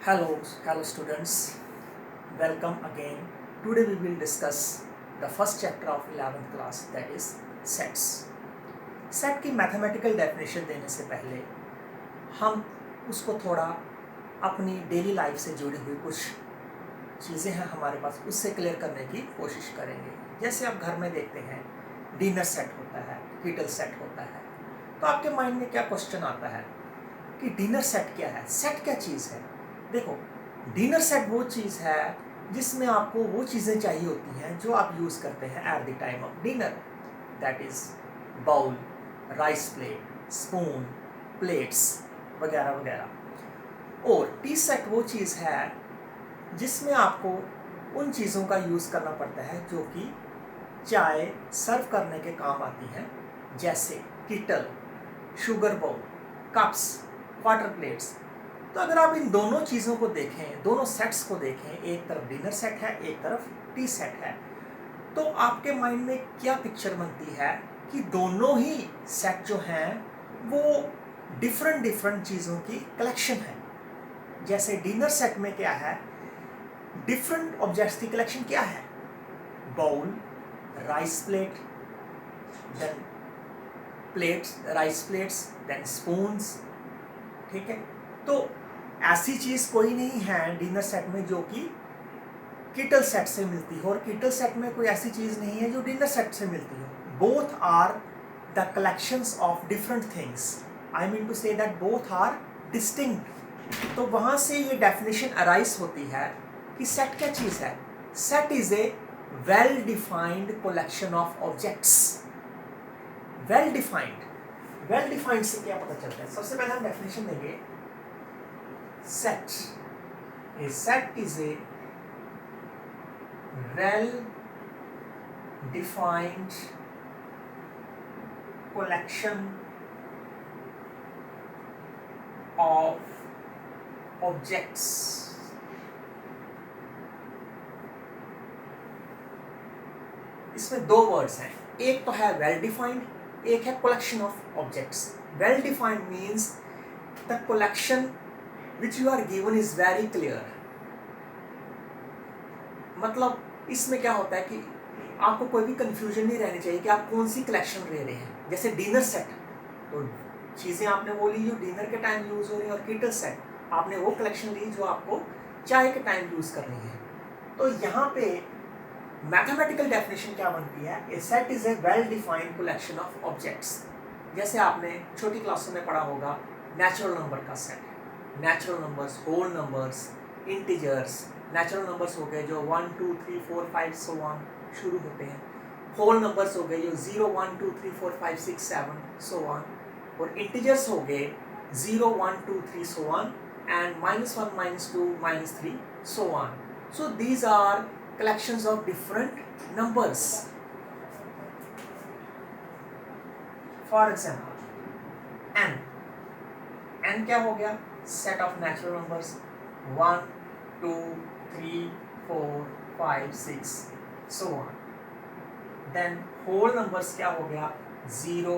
Hello students. Welcome again. Today we will discuss the first chapter of 11th class, that is sets. Set की mathematical definition देने से पहले हम उसको थोड़ा अपनी डेली लाइफ से जुड़ी हुई कुछ चीज़ें हैं हमारे पास, उससे क्लियर करने की कोशिश करेंगे। जैसे आप घर में देखते हैं डिनर सेट होता है, किटल सेट होता है, तो आपके माइंड में क्या क्वेश्चन आता है कि डिनर सेट क्या है, सेट क्या चीज़ है। देखो, डिनर सेट वो चीज़ है जिसमें आपको वो चीज़ें चाहिए होती हैं जो आप यूज़ करते हैं at the time of dinner, that is bowl, rice plate, spoon, plates वगैरह वगैरह। और टी सेट वो चीज़ है जिसमें आपको उन चीज़ों का यूज़ करना पड़ता है जो कि चाय सर्व करने के काम आती हैं, जैसे kettle, sugar bowl, cups, water plates. तो अगर आप इन दोनों चीज़ों को देखें, दोनों सेट्स को देखें, एक तरफ डिनर सेट है, एक तरफ टी सेट है, तो आपके माइंड में क्या पिक्चर बनती है कि दोनों ही सेट जो हैं वो डिफरेंट चीज़ों की कलेक्शन है। जैसे डिनर सेट में क्या है, डिफरेंट ऑब्जेक्ट्स की कलेक्शन क्या है, bowl, rice plate, then plates, rice plates, then spoons. ठीक है, तो ऐसी चीज़ कोई नहीं है डिनर सेट में जो कि किटल सेट से मिलती हो, और किटल सेट में कोई ऐसी चीज़ नहीं है जो डिनर सेट से मिलती हो। Both are the collections of different things, I mean to say that both are distinct. तो वहाँ से ये डेफिनेशन अराइज होती है कि सेट क्या चीज़ है। Set is a well defined collection of objects. Well defined से क्या पता चलता है, सबसे पहले हम डेफिनेशन देंगे। Set is a well-defined collection of objects इसमें दो वर्ड्स हैं, एक तो है वेल डिफाइंड, एक है collection of objects. Well defined means the collection which you are given is very clear। मतलब इसमें क्या होता है कि आपको कोई भी कंफ्यूजन नहीं रहनी चाहिए कि आप कौन सी कलेक्शन ले रहे हैं। जैसे डिनर सेट, तो चीज़ें आपने वो ली जो डिनर के टाइम यूज़ हो रही है, और किटल सेट आपने वो कलेक्शन ली जो आपको चाय के टाइम यूज़ करनी है। तो यहाँ पे मैथमेटिकल डेफिनेशन क्या बनती है, a set is a well defined collection of objects. जैसे आपने छोटी क्लासों में पढ़ा होगा नेचुरल नंबर का सेट, natural numbers, whole numbers, integers. Natural numbers हो गए जो 1 2 3 4 5 सो ऑन शुरू होते हैं, होल नंबर्स हो गए जो 0 1 2 3 4 5 6 7 सो ऑन, और इंटीजर्स हो गए 0 1 2 3 so on, and -1 -2 -3 so on. So these are collections of different numbers. For example n क्या हो गया, set of natural numbers 1 2 3 4 5 6 so on. Then whole numbers क्या हो गया, 0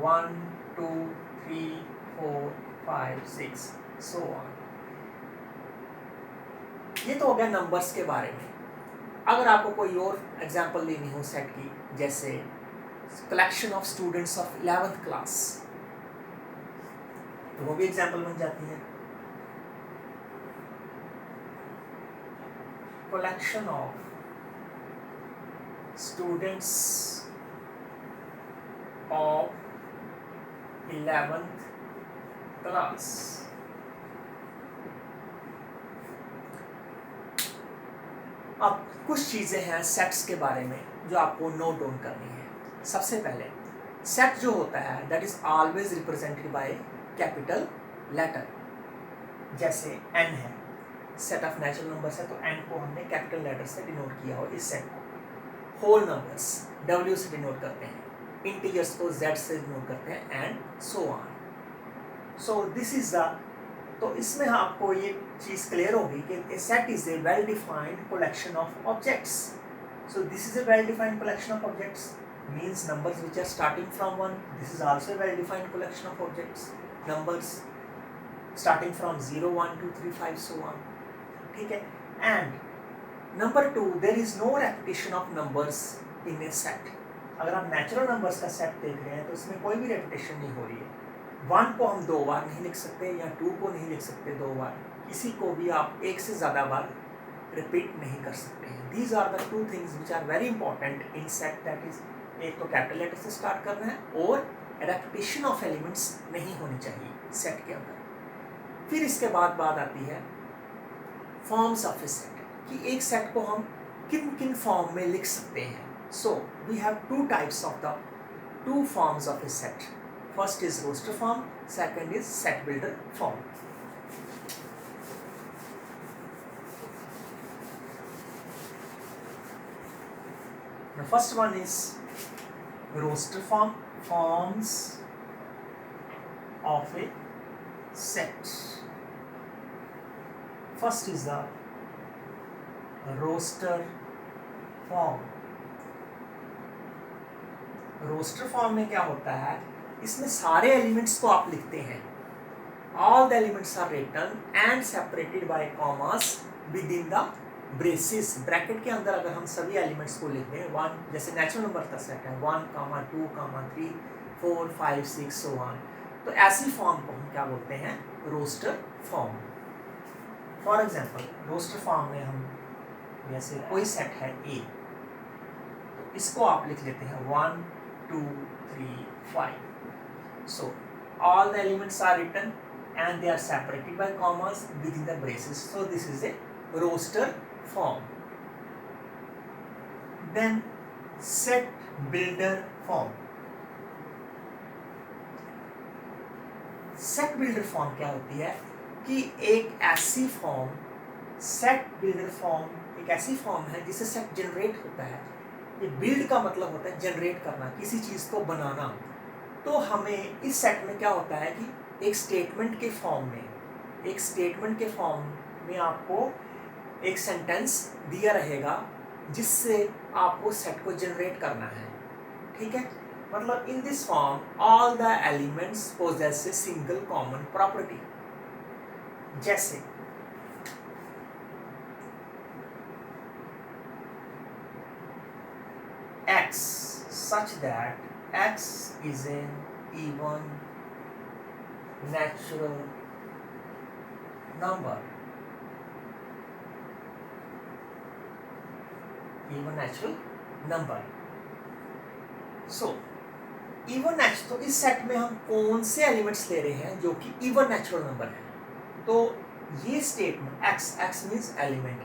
1 2 3 4 5 6 सो ऑन। ये तो हो गया नंबर्स के बारे में। अगर आपको कोई और एग्जांपल लेनी हो सेट की, जैसे collection of students of 11th class, तो वो भी एग्जांपल बन जाती है। collection of students of 11th class। अब कुछ चीज़ें हैं सेट्स के बारे में जो आपको नोट डाउन करनी है। सबसे पहले सेट जो होता है that is always represented by capital letter. जैसे n है, सेट ऑफ नेचुरल नंबर्स है, तो n को हमने कैपिटल लेटर से डिनोट किया हो इस सेट को। होल नंबर्स w से डिनोट करते हैं, इंटीजर्स को z से डिनोट करते हैं, and so on. So this is the, तो इसमें आपको ये चीज़ क्लियर होगी कि a set is a well defined collection of objects. So this is a well defined collection of objects means numbers which are starting from 1. This is also a well defined collection of objects. Numbers starting from 0 1 2 3 5 so on. ठीक है। And number 2, there is no repetition of numbers in a set. अगर आप natural numbers का set देख रहे हैं तो इसमें कोई भी रेपिटेशन नहीं हो रही है। 1 को हम 2 बार नहीं लिख सकते या 2 को नहीं लिख सकते 2 बार, किसी को भी आप एक से ज़्यादा बार रिपीट नहीं कर सकते हैं। These are the 2 things which are very important in set, that is एक तो कैपिटल लेटर से स्टार्ट करना है और रेपिटेशन ऑफ एलिमेंट्स नहीं होनी चाहिए सेट के अंदर। फिर इसके बाद बात आती है फॉर्म्स ऑफ ए सेट, कि एक सेट को हम किन किन फॉर्म में लिख सकते हैं। So we have 2 types of the 2 forms of a set. First is roster form, second is set builder form. The first one is roster form, forms of a set. First is the roster form. Roster form में क्या होता है, इसमें सारे elements को आप लिखते हैं। All the elements are written and separated by commas within the braces. Bracket के अंदर अगर हम सभी एलिमेंट्स को लिख दें, 1 जैसे नेचुरल नंबर का सेट है 1, 2, 3, 4, 5, 6 सो ऑन, तो ऐसी फॉर्म को हम क्या बोलते हैं, roster form. For example roster form में हम जैसे कोई सेट है ए, तो इसको आप लिख लेते हैं 1, 2, 3, 5। सो all the elements are written and they are separated by commas within the braces. So this is a roster form. Then set builder form. Set builder form क्या होती है कि एक ऐसी फॉर्म, सेट बिल्डर फॉर्म एक ऐसी form है जिससे सेट जनरेट होता है। ये बिल्ड का मतलब होता है जनरेट करना, किसी चीज़ को बनाना। तो हमें इस सेट में क्या होता है कि एक स्टेटमेंट के फॉर्म में आपको एक सेंटेंस दिया रहेगा जिससे आपको सेट को जनरेट करना है, ठीक है। मतलब in this form all the elements poses a single common property. जैसे x such that x is an even natural number, even natural number. So even natural, तो इस सेट में हम कौन से एलिमेंट्स ले रहे हैं जो कि इवन नेचुरल नंबर है। तो ये स्टेटमेंट x मीन्स एलिमेंट,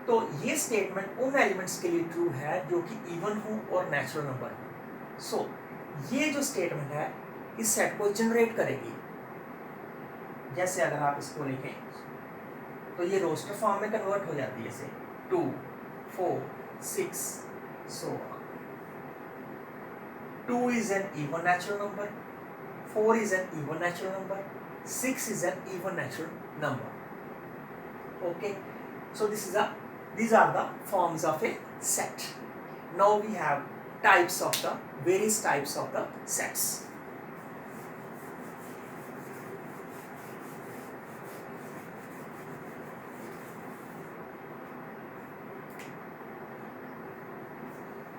तो ये स्टेटमेंट उन एलिमेंट्स के लिए ट्रू है जो कि इवन हो और नेचुरल नंबर हो। सो ये जो स्टेटमेंट है इस सेट को जनरेट करेगी। जैसे अगर आप इसको लिखें तो ये रोस्टर फॉर्म में कन्वर्ट हो जाती है, जैसे 2, 4, 6 सो 2 is an even natural number, 4 is an even natural number, 6 is an even natural number. Okay, so these are the forms of a set. Now we have various types of the sets.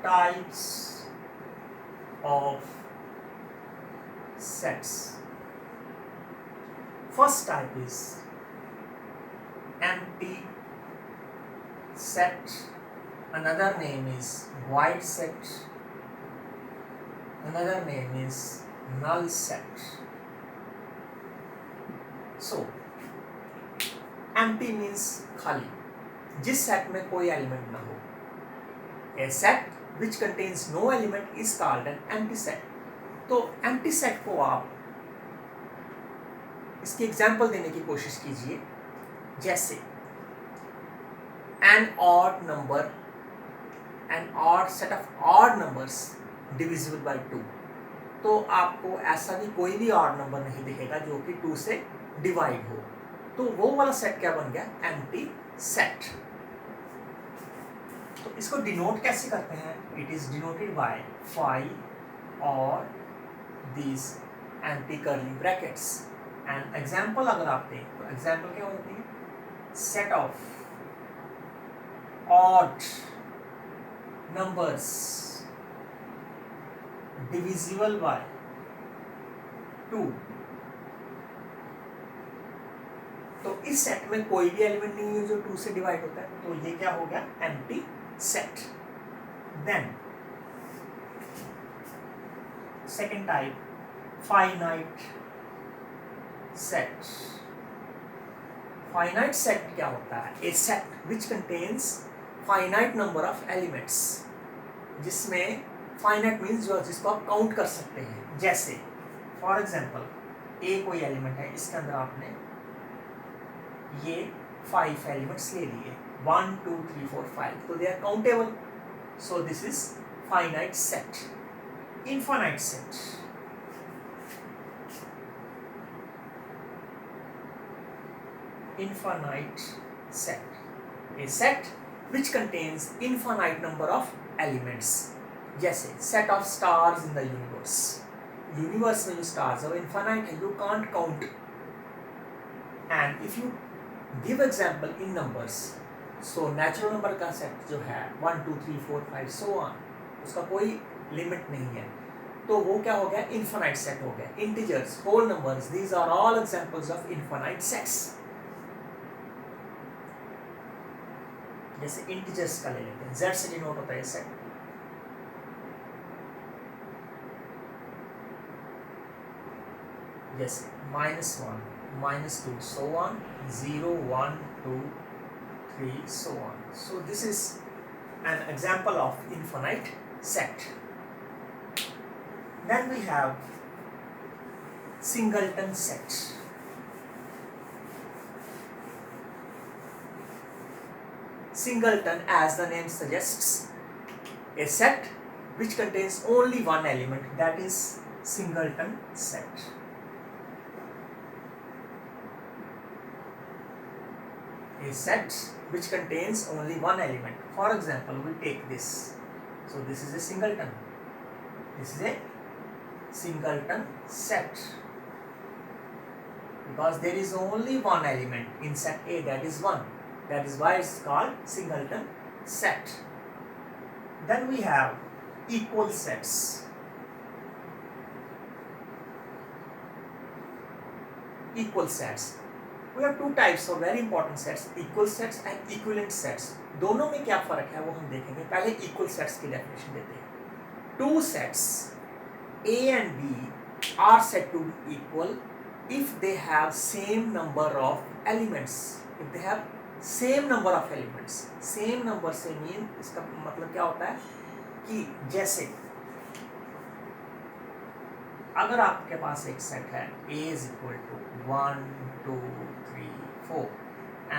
Types of sets. First type is empty set. Another name is void set. Another name is null set. So empty means खाली, जिस set में कोई element ना हो। A set which contains no element is called an empty set. तो empty set को आप इसकी एग्जाम्पल देने की कोशिश कीजिए। जैसे an odd set of odd numbers divisible by 2, तो आपको ऐसा भी कोई भी ऑड नंबर नहीं दिखेगा जो कि 2 से डिवाइड हो, तो वो वाला सेट क्या बन गया, एम्प्टी सेट। तो इसको डिनोट कैसे करते हैं, इट इज डिनोटेड बाय 5 और these empty curly brackets। And example अगर आप दें तो एग्जाम्पल क्या होती है, set of odd numbers divisible by 2, तो इस सेट में कोई भी एलिमेंट नहीं है जो 2 से डिवाइड होता है, तो ये क्या हो गया, empty set. Then second type, finite set. Finite set क्या होता है, a set which contains finite number of elements, जिसमें फाइनाइट मीन्स जो जिसको आप काउंट कर सकते हैं. जैसे फॉर एग्जांपल ए कोई एलिमेंट है, इसके अंदर आपने ये 5 एलिमेंट्स ले लिए, 1 2 3 4 5, तो they are countable. So this is finite set. Infinite set, infinite set, a set which contains infinite number of elements. जैसे set of stars in the universe. Universe में जो stars है वो infinite है, you can't count. And if you give example in numbers, so natural number का set जो है 1 2 3 4 5 so on, उसका कोई लिमिट नहीं है, तो वो क्या हो गया, infinite set हो गया. Integers, whole numbers, these are all examples of infinite sets. जैसे इंटीजर्स का ले लेते हैं, z से डिनोट होता है सेट. जैसे -1 -2 so on, 0 1 2 3 so on. So this is an example of infinite set. Then we have singleton set. Singleton, as the name suggests, a set which contains only one element, that is singleton set. A set which contains only one element. For example, we take this. So this is a singleton. This is a singleton set because there is only one element in set A, that is 1. That is why it's called singleton set. Then we have equal sets. Equal sets. We have two types of very important sets, equal sets and equivalent sets. दोनों में क्या फर्क है वो हम देखेंगे. पहले equal sets की definition देते हैं. Two sets A and B are said to be equal if they have same number of elements. If they have same number of elements. Same number से मीन इसका मतलब क्या होता है कि जैसे अगर आपके पास एक सेट है A is equal to 1 2 3 4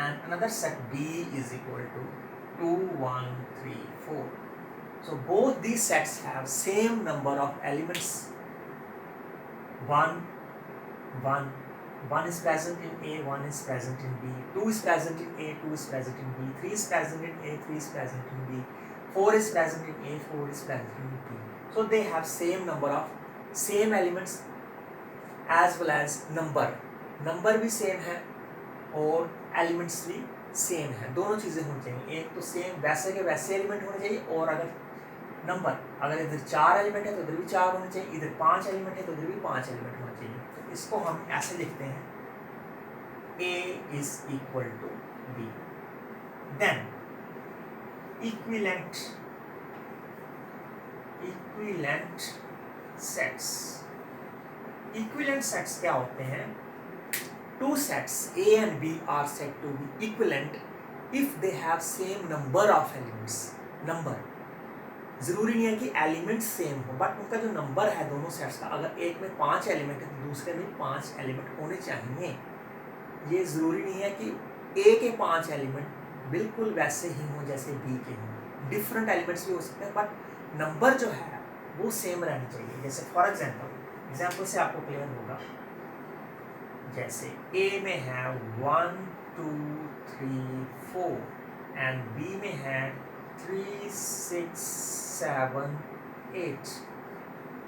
and another set B is equal to 2 1 3 4. So both these sets have same number of elements. 1 1 1 is present in A, 1 is present in B, 2 is present in A, 2 is present in B, 3 is present in A, 3 is present in B, 4 is present in A, 4 is present in B. So they have same number of same elements as well as number. Number भी same है और elements भी same है. दोनों चीज़ें होनी चाहिए. एक तो same वैसे के वैसे एलिमेंट होने चाहिए, और अगर नंबर अगर इधर 4 एलिमेंट है तो इधर भी 4 होने चाहिए, इधर 5 एलिमेंट है तो इधर भी 5 एलिमेंट होने चाहिए. तो इसको हम ऐसे लिखते हैं A is equal to B. Then equivalent sets. Equivalent sets क्या होते हैं? Two sets A and B are said to be equivalent if they have same number of elements. Number जरूरी नहीं है कि एलिमेंट सेम हो, बट उनका जो नंबर है दोनों सेट्स का, अगर एक में 5 एलिमेंट है तो दूसरे में 5 एलिमेंट होने चाहिए. ये ज़रूरी नहीं है कि ए के 5 एलिमेंट बिल्कुल वैसे ही हों जैसे बी के हों. डिफरेंट एलिमेंट्स भी हो सकते हैं, बट नंबर जो है वो सेम रहना चाहिए. जैसे फॉर एग्जाम्पल से आपको क्लियर होगा. जैसे ए में है 1 2 3 4 एंड बी में है 3 6 7 8.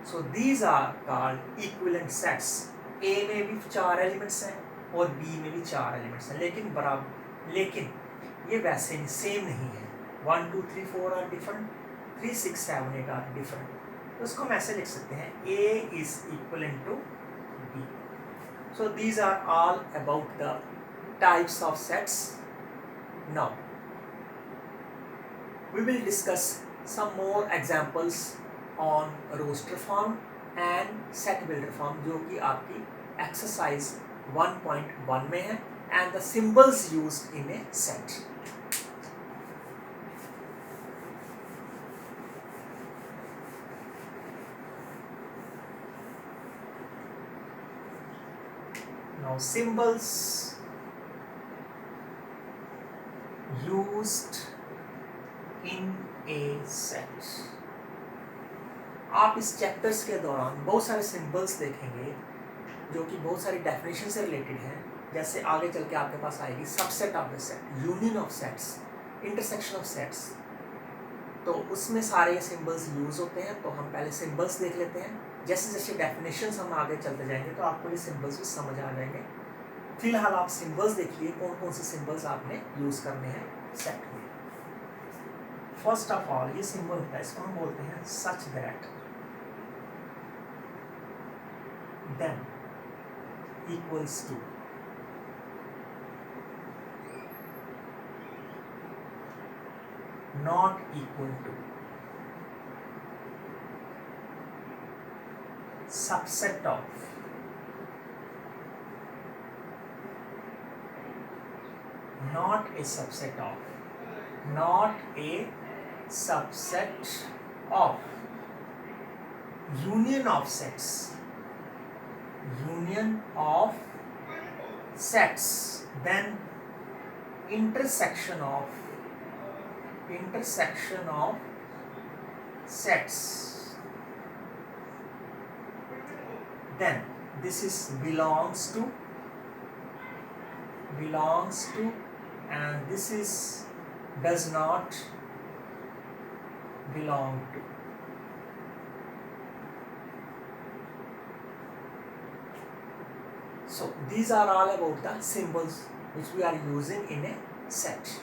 So these are called equivalent sets. A में भी 4 एलिमेंट्स हैं और B में भी 4 एलिमेंट्स हैं, लेकिन बराबर लेकिन ये वैसे नहीं, सेम नहीं है। 1 2 3 4 आर डिफरेंट, 3 6 7 8 आर डिफरेंट। तो उसको हम ऐसे लिख सकते हैं, A is equal to B। So these are all about the types of sets. Now we will discuss some more examples on roster form and set builder form, जो कि आपकी exercise 1.1 में है, and the symbols used in a set. Now symbols used in a set. आप इस chapters के दौरान बहुत सारे सिंबल्स देखेंगे जो कि बहुत सारी डेफिनेशन से रिलेटेड हैं। जैसे आगे चल के आपके पास आएगी subset of the set, union of sets, intersection of sets, तो उसमें सारे सिंबल्स यूज होते हैं। तो हम पहले सिंबल्स देख लेते हैं, जैसे जैसे डेफिनेशंस हम आगे चलते जाएंगे तो आपको ये सिंबल्स भी समझ आ जाएंगे। फिलहाल आप सिंबल्स देखिए, कौन कौन से सिंबल्स आपने यूज करने हैं सेट में। फर्स्ट ऑफ ऑल ये सिंबल होता है, इसको हम बोलते हैं such that, then equals to, not equal to, subset of, not a subset of, not a subset of, union of sets, union of sets, then intersection of sets, then this is belongs to, and this is does not belong to. So these are all about the symbols which we are using in a set.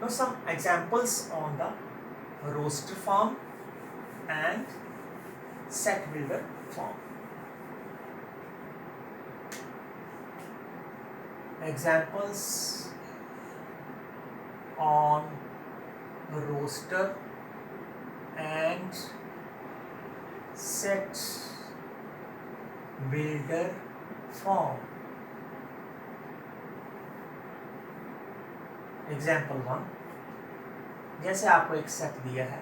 Now some examples on the roster form and set builder form. Examples on roster and set builder form. Example 1, जैसे आपको एक set दिया है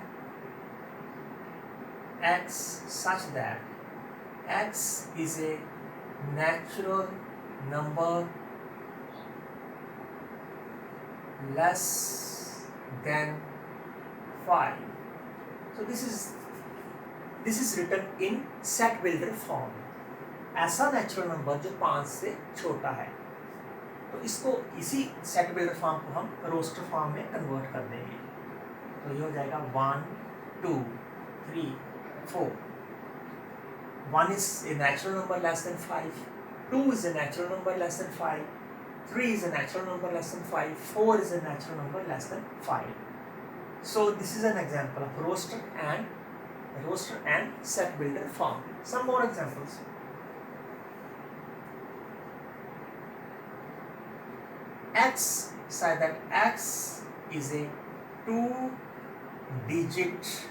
x such that x is a natural number less than 5. So this is written in set builder form. ऐसा natural number जो 5 से छोटा है, तो इसको इसी सेट बिल्डर फॉर्म को हम रोस्टर फॉर्म में कन्वर्ट कर देंगे। तो ये हो जाएगा 1 2 3 4। 1 is a natural number less than 5, 2 is a natural number less than 5, 3 is a natural number less than 5, 4 is a natural number less than 5. So this is an example of roster and set builder form. Some more examples. X, say that x is a 2-digit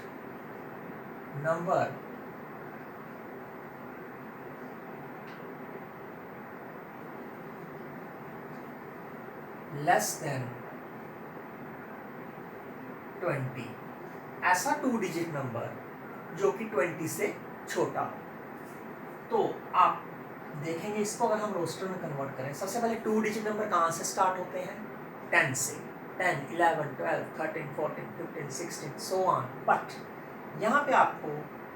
number less than 20. ऐसा 2-digit number जो कि 20 से छोटा हो। तो आप देखेंगे इसको अगर हम रोस्टर में कन्वर्ट करें, सबसे पहले 2-digit नंबर कहाँ से स्टार्ट होते हैं? 10 से। 10, 11, 12, 13, 14, 15, 16 सो ऑन। बट यहाँ पे आपको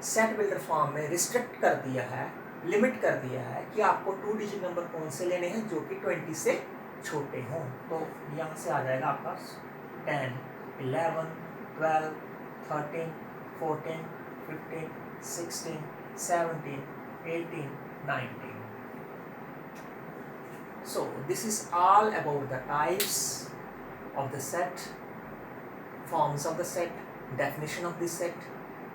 सेट बिल्डर फॉर्म में रिस्ट्रिक्ट कर दिया है, लिमिट कर दिया है कि आपको 2-digit नंबर कौन से लेने हैं जो कि 20 से छोटे हों। तो यहाँ से आ जाएगा आपका 10, 11, 12, 13, 14, 15, 16, 17, 18, 19. So this is all about the types of the set, forms of the set, definition of the set,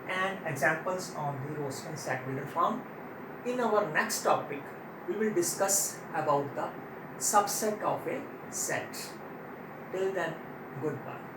and examples on the Rostand set builder form. In our next topic, we will discuss about the subset of a set. Till then, goodbye.